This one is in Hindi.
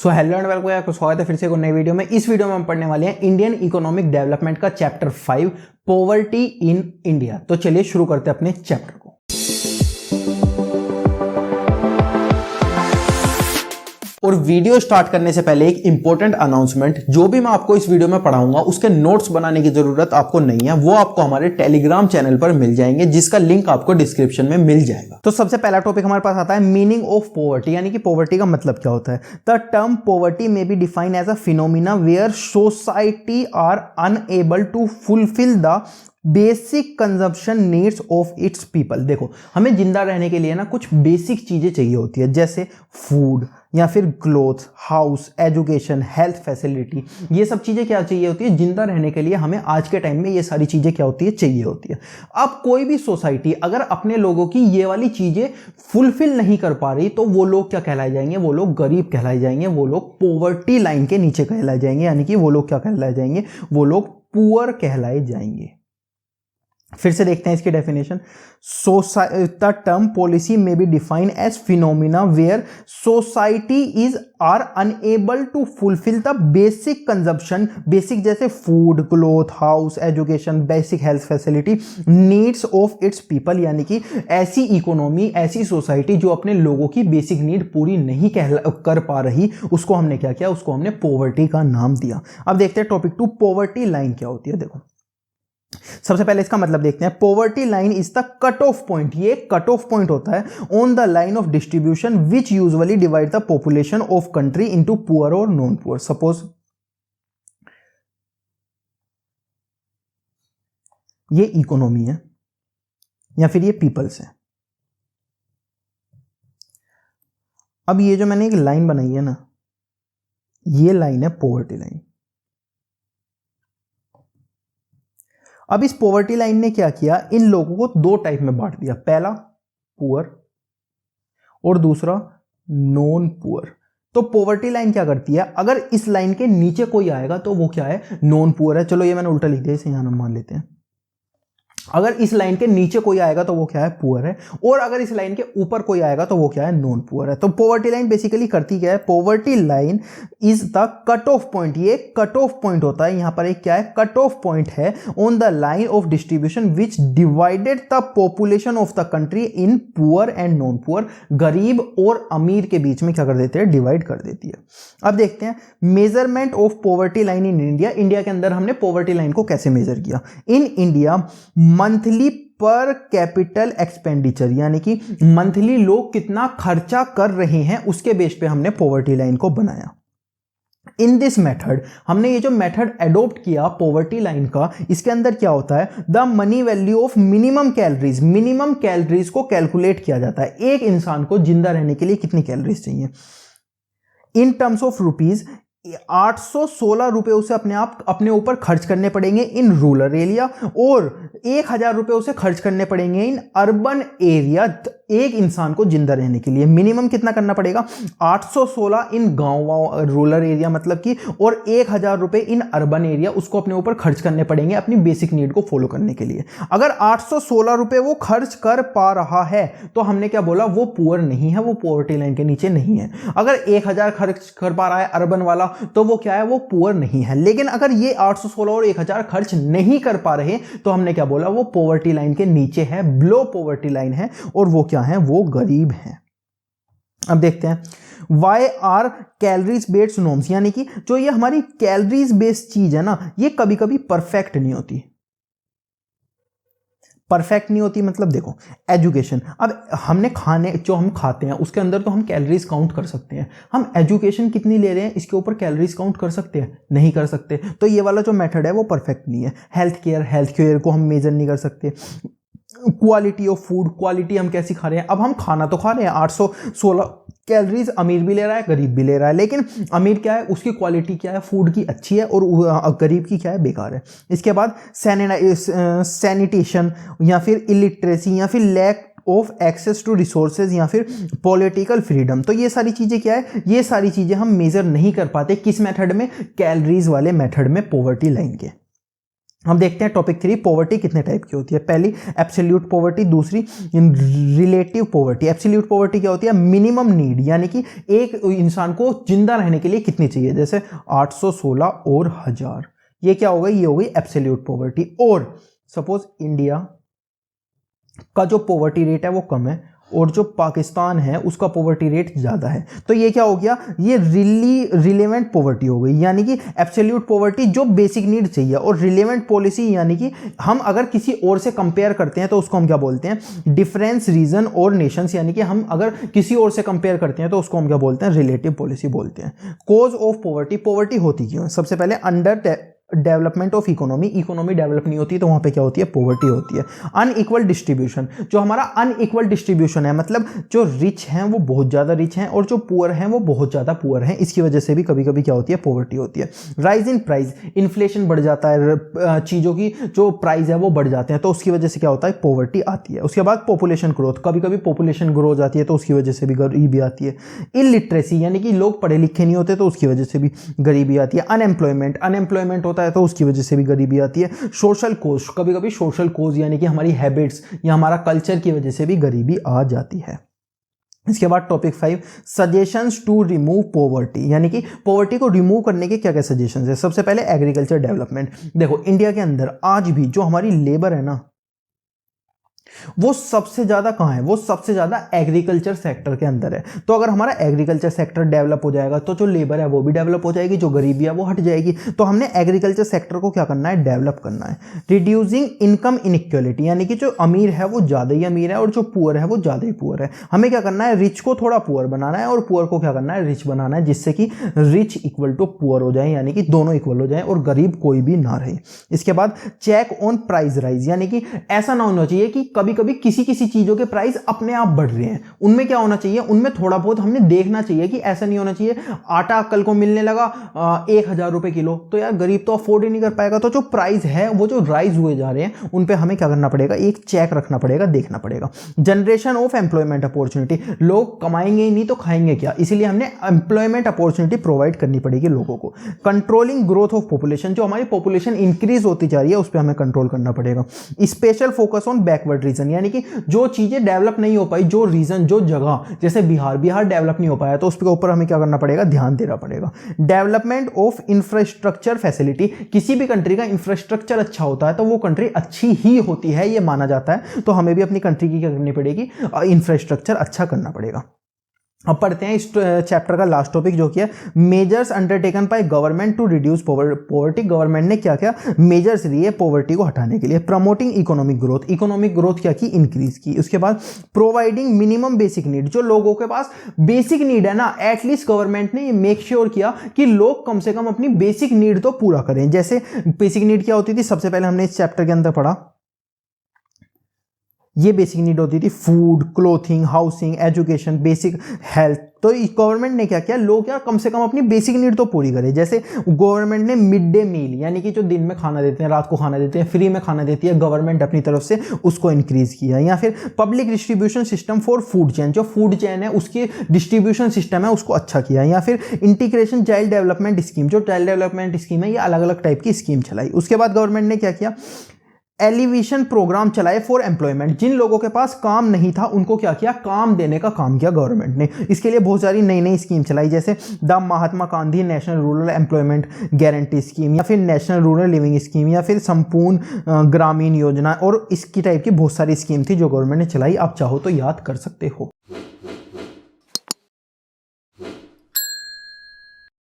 सो हेलो एंड वेलकम, आपका स्वागत है फिर से एक नई वीडियो में। इस वीडियो में हम पढ़ने वाले हैं इंडियन इकोनॉमिक डेवलपमेंट का चैप्टर 5 पॉवर्टी इन इंडिया। तो चलिए शुरू करते हैं अपने चैप्टर को। और वीडियो स्टार्ट करने से पहले एक इंपॉर्टेंट अनाउंसमेंट, जो भी मैं आपको इस वीडियो में पढ़ाऊंगा उसके नोट्स बनाने की जरूरत आपको नहीं है, वो आपको हमारे टेलीग्राम चैनल पर मिल जाएंगे, जिसका लिंक आपको डिस्क्रिप्शन में मिल जाएगा। तो सबसे पहला टॉपिक हमारे पास आता है मीनिंग ऑफ पॉवर्टी, यानी कि पॉवर्टी का मतलब क्या होता है। The term poverty may be defined as a phenomena where society are unable to fulfil the basic consumption needs of its people. देखो, हमें जिंदा रहने के लिए ना कुछ बेसिक चीजें चाहिए होती है, जैसे फूड या फिर cloth, house, education, health facility. ये सब चीजें क्या चाहिए होती है जिंदा रहने के लिए। हमें आज के टाइम में ये सारी चीजें क्या होती है, चाहिए होती है। अब कोई भी सोसाइटी अगर अपने लोगों की ये वाली चीजें फुलफिल नहीं कर पा रही, तो वो लोग क्या कहलाए जाएंगे, वो लोग गरीब कहलाए जाएंगे, वो लोग पॉवर्टी लाइन के नीचे कहलाए जाएंगे, यानी कि वो लोग क्या कहलाए जाएंगे, वो लोग पुअर कहलाए जाएंगे। फिर से देखते हैं इसकी डेफिनेशन। द टर्म पॉलिसी में be defined as phenomena where society is are unable to fulfil the basic consumption, basic जैसे food, cloth, house, education, basic health facility, needs of its people, यानी कि ऐसी इकोनॉमी, ऐसी सोसाइटी जो अपने लोगों की बेसिक नीड पूरी नहीं कर पा रही, उसको हमने क्या किया, उसको हमने पॉवर्टी का नाम दिया। अब देखते हैं टॉपिक 2, पॉवर्टी लाइन क्या होती है। देखो, सबसे पहले इसका मतलब देखते हैं। Poverty line is the cut off point, ये कट ऑफ पॉइंट होता है on the line of distribution which usually divide the population of country into poor और नॉन पुअर। सपोज ये इकोनॉमी है या फिर ये पीपल्स है। अब ये जो मैंने एक लाइन बनाई है ना, ये लाइन है पॉवर्टी लाइन। अब इस पॉवर्टी लाइन ने क्या किया, इन लोगों को दो टाइप में बांट दिया, पहला पुअर और दूसरा नॉन पुअर। तो पॉवर्टी लाइन क्या करती है, अगर इस लाइन के नीचे कोई आएगा तो वो क्या है, नॉन पुअर है। चलो ये मैंने उल्टा लिख दिया, इसे यहां मान लेते हैं। अगर इस लाइन के नीचे कोई आएगा तो वो क्या है, पुअर है, और अगर इस लाइन के ऊपर कोई आएगा तो वो क्या है, नॉन पुअर है। तो पॉवर्टी लाइन बेसिकली करती क्या है, poverty line is the cut off point, ये कट ऑफ पॉइंट होता है। यहां पर एक क्या है, कट ऑफ पॉइंट है on the line of distribution which divided the population of the country in poor and non poor. गरीब और अमीर के बीच में क्या कर देते हैं, डिवाइड कर देती है। अब देखते हैं measurement of poverty line in India. India के अंदर हमने पॉवर्टी लाइन को कैसे मेजर किया। इन इंडिया मंथली पर कैपिटल एक्सपेंडिचर, यानी कि मंथली लोग कितना खर्चा कर रहे हैं, उसके बेस पे हमने पॉवर्टी लाइन को बनाया। इन दिस मेथड, हमने ये जो मेथड एडॉप्ट किया पॉवर्टी लाइन का, इसके अंदर क्या होता है, the money value of minimum calories, minimum calories को कैलकुलेट किया जाता है। एक इंसान को जिंदा रहने के लिए कितनी कैलोरीज चाहिए, इन टर्म्स ऑफ रुपीज 816 रुपए उसे अपने ऊपर खर्च करने पड़ेंगे इन रूरल एरिया, और 1000 रुपए उसे खर्च करने पड़ेंगे इन अर्बन एरिया। एक इंसान को जिंदा रहने के लिए मिनिमम कितना करना पड़ेगा, 816 इन गांव रूरल एरिया मतलब कि, और 1000 रुपए इन अर्बन एरिया, उसको अपने ऊपर खर्च करने पड़ेंगे अपनी बेसिक नीड को फॉलो करने के लिए। अगर 816 रुपए वो खर्च कर पा रहा है तो हमने क्या बोला, वो पुअर नहीं है, वो पॉवर्टी लाइन के नीचे नहीं है। अगर 1000 खर्च कर पा रहा है अर्बन वाला, तो वो क्या है, वो पुअर नहीं है। लेकिन अगर ये 816 और 1000 खर्च नहीं कर पा रहे, तो हमने क्या बोला, वो पॉवर्टी लाइन के नीचे है, बिलो पॉवर्टी लाइन है, और वो क्या है, वो गरीब है। अब देखते हैं why are calories based norms, यानी कि जो ये हमारी कैलोरीज बेस्ड चीज है ना, ये कभी कभी परफेक्ट नहीं होती। परफेक्ट नहीं होती मतलब देखो, एजुकेशन, अब हमने खाने जो हम खाते हैं उसके अंदर तो हम कैलोरीज काउंट कर सकते हैं। हम एजुकेशन कितनी ले रहे हैं इसके ऊपर कैलोरीज काउंट कर सकते हैं, नहीं कर सकते। तो ये वाला जो मेथड है वो परफेक्ट नहीं है। हेल्थ केयर को हम मेजर नहीं कर सकते। क्वालिटी ऑफ फूड, क्वालिटी हम कैसी खा रहे हैं। अब हम खाना तो खा रहे हैं, 816 कैलोरीज अमीर भी ले रहा है, गरीब भी ले रहा है, लेकिन अमीर क्या है, उसकी क्वालिटी क्या है, फूड की अच्छी है, और गरीब की क्या है, बेकार है। इसके बाद सैनिटेशन या फिर इलिटरेसी या फिर lack of access to resources या फिर पॉलिटिकल फ्रीडम। तो ये सारी चीजें क्या है, ये सारी चीजें हम मेजर नहीं कर पाते किस मेथड में, कैलोरीज वाले मेथड में, पॉवर्टी लाइन के। हम देखते हैं टॉपिक 3, पॉवर्टी कितने टाइप की होती है। पहली एब्सोल्यूट पॉवर्टी, दूसरी रिलेटिव पॉवर्टी। एब्सोल्यूट पॉवर्टी क्या होती है? मिनिमम नीड, यानी कि एक इंसान को जिंदा रहने के लिए कितनी चाहिए, जैसे 800, 16 और 1000, ये क्या हो गई? ये हो गई एब्सोल्यूट पॉवर्टी। और सपोज इंडिया का जो पॉवर्टी रेट है वो कम है और जो पाकिस्तान है उसका पॉवर्टी रेट ज़्यादा है, तो ये क्या हो गया? ये रिलेवेंट पॉवर्टी हो गई, यानी कि एब्सोल्यूट पॉवर्टी जो बेसिक नीड चाहिए, और रिलेवेंट पॉलिसी यानी कि हम अगर किसी और से कंपेयर करते हैं तो उसको हम क्या बोलते हैं? डिफरेंस रीजन और नेशंस, यानी कि हम अगर किसी और से कंपेयर करते हैं तो उसको हम क्या बोलते हैं? रिलेटिव पॉलिसी बोलते हैं। कॉज ऑफ पॉवर्टी, पॉवर्टी होती क्यों? सबसे पहले under development of economy, economy develop नहीं होती तो वहां पे क्या होती है? पॉवर्टी होती है। अनइक्वल डिस्ट्रीब्यूशन, जो हमारा अनइक्वल डिस्ट्रीब्यूशन है, मतलब जो रिच हैं वो बहुत ज्यादा रिच हैं और जो पुअर हैं वो बहुत ज्यादा पुअर हैं, इसकी वजह से भी कभी कभी क्या होती है? पॉवर्टी होती है। राइज इन प्राइस, इन्फ्लेशन बढ़ जाता है, चीजों की जो प्राइस है वो बढ़ जाते हैं, तो उसकी वजह से क्या होता है? पॉवर्टी आती है। उसके बाद पॉपुलेशन ग्रोथ, कभी कभी पॉपुलेशन ग्रो हो जाती है तो उसकी वजह से भी गरीबी आती है। इलिटरेसी, यानी कि लोग पढ़े लिखे नहीं होते तो उसकी वजह से भी गरीबी आती है। अनएम्प्लॉयमेंट, अनएम्प्लॉयमेंट होता है तो उसकी वजह से भी गरीबी आती है। सोशल कोज, कभी कभी सोशल कोज यानी कि हमारी हैबिट्स या हमारा कल्चर की वजह से भी गरीबी आ जाती है। इसके बाद topic 5, suggestions to remove poverty, यानी कि पॉवर्टी को रिमूव करने के क्या क्या सजेशंस है। सबसे पहले एग्रीकल्चर डेवलपमेंट। देखो इंडिया के अंदर आज भी जो हमारी लेबर है ना, वो सबसे ज्यादा कहां है? वो सबसे ज्यादा एग्रीकल्चर सेक्टर के अंदर है। तो अगर हमारा एग्रीकल्चर सेक्टर डेवलप हो जाएगा तो जो लेबर है वो भी डेवलप हो जाएगी, जो गरीबी है वो हट जाएगी। तो हमने एग्रीकल्चर सेक्टर को क्या करना है? डेवलप करना है। रिड्यूसिंग इनकम इनइक्वालिटी, यानी कि जो अमीर है वो ज्यादा ही अमीर है और जो पुअर है वो ज्यादा ही पुअर है। हमें क्या करना है? रिच को थोड़ा पुअर बनाना है और पुअर को क्या करना है? रिच बनाना है, जिससे कि रिच इक्वल टू पुअर हो जाए, यानी कि दोनों इक्वल हो जाए और गरीब कोई भी ना रहे। इसके बाद चेक ऑन प्राइस राइज, यानी कि ऐसा ना होना चाहिए कि कभी कभी किसी किसी चीजों के प्राइस अपने आप बढ़ रहे हैं। उनमें क्या होना चाहिए? उनमें थोड़ा बहुत हमने देखना चाहिए कि ऐसा नहीं होना चाहिए आटा कल को मिलने लगा 1000 रुपए किलो, तो यार गरीब तो अफोर्ड ही नहीं कर पाएगा। तो जो प्राइस है वो जो राइज हुए जा रहे हैं उन पे हमें क्या करना पड़ेगा? एक चेक रखना पड़ेगा, देखना पड़ेगा। जनरेशन ऑफ एम्प्लॉयमेंट अपॉर्चुनिटी, लोग कमाएंगे ही नहीं तो खाएंगे क्या, इसीलिए हमने एम्प्लॉयमेंट अपॉर्चुनिटी प्रोवाइड करनी पड़ेगी लोगों को। कंट्रोलिंग ग्रोथ ऑफ पॉपुलेशन, जो हमारी पॉपुलेशन इंक्रीज होती जा रही है उस पर हमें कंट्रोल करना पड़ेगा। Special focus on backward region, यानी कि जो चीजें डेवलप नहीं हो पाई, जो रीजन, जो जगह, जैसे बिहार डेवलप नहीं हो पाया तो उसके ऊपर हमें क्या करना पड़ेगा? ध्यान देना पड़ेगा। डेवलपमेंट ऑफ इंफ्रास्ट्रक्चर फैसिलिटी, किसी भी कंट्री का इंफ्रास्ट्रक्चर अच्छा होता है तो वो कंट्री अच्छी ही होती है, ये माना जाता है। तो हमें भी अपनी कंट्री की क्या करनी पड़ेगी? इंफ्रास्ट्रक्चर अच्छा करना पड़ेगा। अब पढ़ते हैं इस चैप्टर का लास्ट टॉपिक जो कि है measures undertaken by government to reduce poverty. Government ने क्या क्या मेजर्स लिए पॉवर्टी को हटाने के लिए। Promoting economic growth, economic growth क्या की? इंक्रीज की। उसके बाद प्रोवाइडिंग मिनिमम बेसिक नीड, जो लोगों के पास बेसिक नीड है ना, एटलीस्ट गवर्नमेंट ने ये मेक श्योर किया कि लोग कम से कम अपनी बेसिक नीड तो पूरा करें। जैसे बेसिक नीड क्या होती थी? सबसे पहले हमने इस चैप्टर के अंदर पढ़ा, ये बेसिक नीड होती थी food, clothing, housing, education, basic health. तो गवर्नमेंट ने क्या किया? लोग यार कम से कम अपनी बेसिक नीड तो पूरी करें। जैसे गवर्नमेंट ने मिड डे मील, यानी कि जो दिन में खाना देते हैं, रात को खाना देते हैं, फ्री में खाना देती है गवर्नमेंट अपनी तरफ से, उसको इंक्रीज किया। या फिर public distribution system for food chain, जो फूड चेन है उसकी डिस्ट्रीब्यूशन सिस्टम है उसको अच्छा किया। या फिर इंटीग्रेशन चाइल्ड डेवलपमेंट स्कीम, जो चाइल्ड डेवलपमेंट स्कीम है ये अलग अलग टाइप की स्कीम चलाई। उसके बाद गवर्नमेंट ने क्या किया? एलिवेशन प्रोग्राम चलाए फॉर एम्प्लॉयमेंट, जिन लोगों के पास काम नहीं था उनको क्या किया? काम देने का काम किया गवर्नमेंट ने। इसके लिए बहुत सारी नई नई स्कीम चलाई, जैसे the Mahatma Gandhi national rural employment guarantee scheme, या फिर नेशनल रूरल लिविंग स्कीम, या फिर संपूर्ण ग्रामीण योजना, और इसकी टाइप की बहुत सारी स्कीम थी जो गवर्नमेंट ने चलाई। आप चाहो तो याद कर सकते हो।